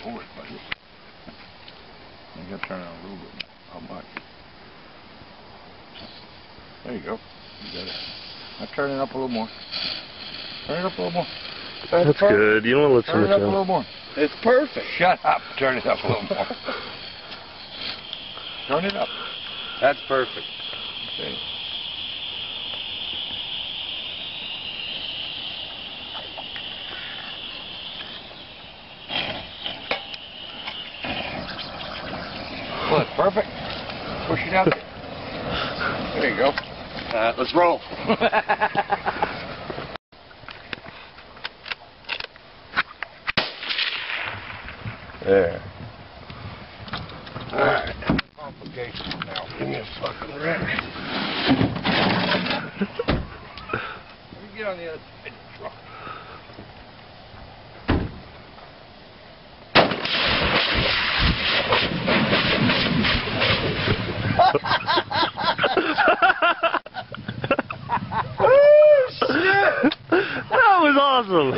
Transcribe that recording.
forward, buddy. You gotta turn it a little bit. How much? There you go. You got it. Now turn it up a little more. Turn it up a little more. That's good. You don't want to let Turn it up a too much little out. more. It's perfect. Shut up. Turn it up a little more. Turn it up. That's perfect. Okay. Well, it's perfect. Push it out there. There you go. Let's roll. There. Alright. Complications now. Give me a fucking wrench. Let me get on the other side of the truck. Oh, shit! That was awesome!